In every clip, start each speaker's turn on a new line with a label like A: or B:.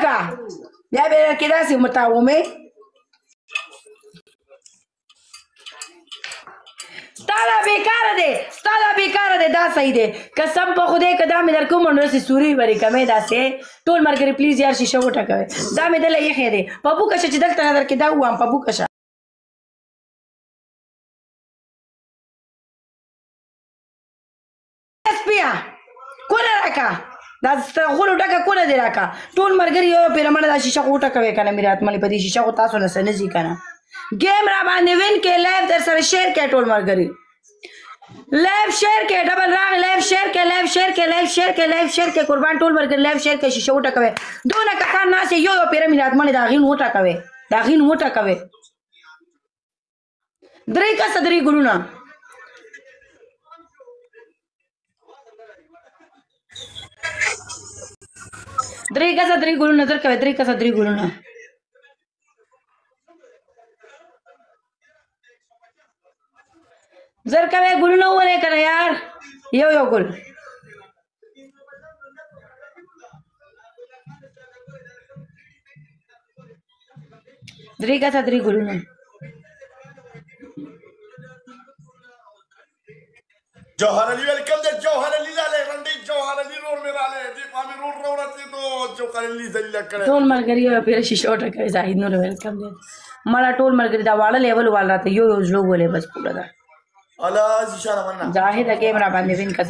A: کا بیا به کې داسې متاومې ستاله بیکاره دی ستاله بیکاره دی دا صحیح دی قسم په خدای که دا مې در کوم نو داسې سوري ورې کمې داسې ټول ملګري پلیز یار شیشه وټکوئ دا مې دله ایښی دی په بوکه شه چې دلته نظر کې دا ووایم په بوکه شه سپیه کونه راکه دا غولو ډکه کونه دې راکه ټول ملګري یو پېره منه دا شیشه خو وټکوئ که نه میرات ملي په دې شیشه خو تاسو نه څه نه ځي که نه گیم را باندې وین کې لایف در سره شیر کې ټول ملګري لایف شیر کې ډبل راغ لایف شیر کې لایف شیر کې لایف شیر کې لایف شیر کې قربان ټول ملګري لایف شیر کې شیشه وټکوي دونه کسان ناست یو یو پیره میرات مړې دا غین وټکوي دا غین وټکوي درې کسه درې ګلونه درې کسه درې ګلونه نظر کوي درې کسه درې ګلونه زر کوي ګلونه ولې کنه یار یو یو ګل درې کسه درې ګلونه
B: جوهر علی ویلکم دے جوهر علی لالے رنڈی جوهر علی رور میرا لے دی پامی رور رورتی تو جوهر علی ذلیل کړه
A: ټول ملګری یو پیر شیشه وټکوي زاهد نور ویلکم دے مړه ټول ملګری دا واړه لیول والا ته یو یو ځلو ولې بس پوره ده
B: الله اشاره مننا
A: زاهده گیم را باندې وین کا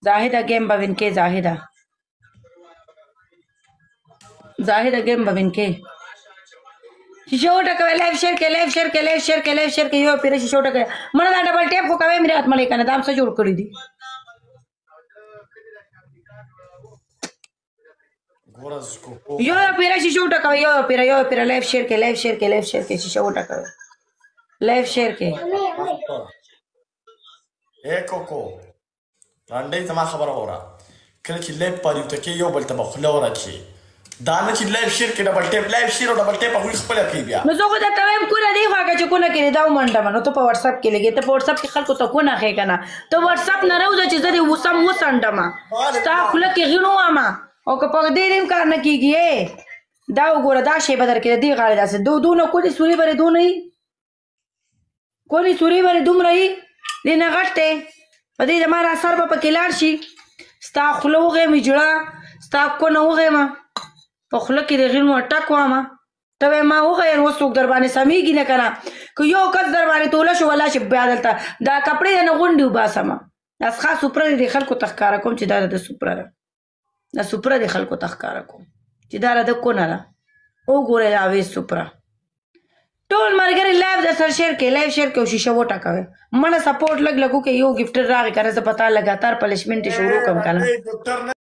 A: زاهده گیم بوین کې زاهده گیم بوین کې شیشه وټکوي لایف شیر کې لایف شیر کې لایف شیر کې لایف شیر کې یو پیر شیشه وټکوي مړه دا ډبل ټیپ خو کوي میرے هات مړې کنه دام څه جوړ کړی دي یو پیر شیشه وټکوي یو پیر لایف شیر کې لایف شیر کې لایف شیر کې شیشه وټکوي لایف شیر کې
B: اے کوکو رانډې زما خبره وره کله چې لایف پاره ته کې یو بل ته بخله وره چې دا نه چې لایف شیر کې ډبل ټیپ لایف شیر او ډبل ټیپ خو خپل کوي بیا
A: نو زه خو دا کوم کونه دی خو چې کونه کې دا ومنډه نو ته په واتس اپ کې لګې ته په واتس اپ کې خلکو ته کونه خې کنه ته واتس اپ نه راوځه چې زه دې وسم وسنډم ستا خپل کې غنو ما او که په دې دې کار نه کیږي دا وګوره دا شی بدر کې دی غاړه داسې دونه کولی سوري بره دونه کولی سوري بره دومره دې نه غټه په دې زماره اثر په کې لاړ شي ستا خوله وغې مې جوړه ستا کونه وغې ما په خوله کې د غنو اټک وامه ته ما وغې اوس څوک در باندې سمیږي نه کنه که یو کس در باندې توله شو ولا شي بیا دلته دا کپړې نه غونډې وباسمه دا خاص سوپره د خلکو ته ښکاره کوم چې دا د سوپره ده دا سوپره د خلکو ته ښکاره کوم چې دا د کونه ده وګورئ دا وې سوپره ټول ملګري لایف د سر شیر کې لایف شیر کې شیشه وټکوي منه سپورټ لګ لګو کې یو ګفټر راغی کنه زه پتا لګاتار پنشمنټ شروع کوم کنه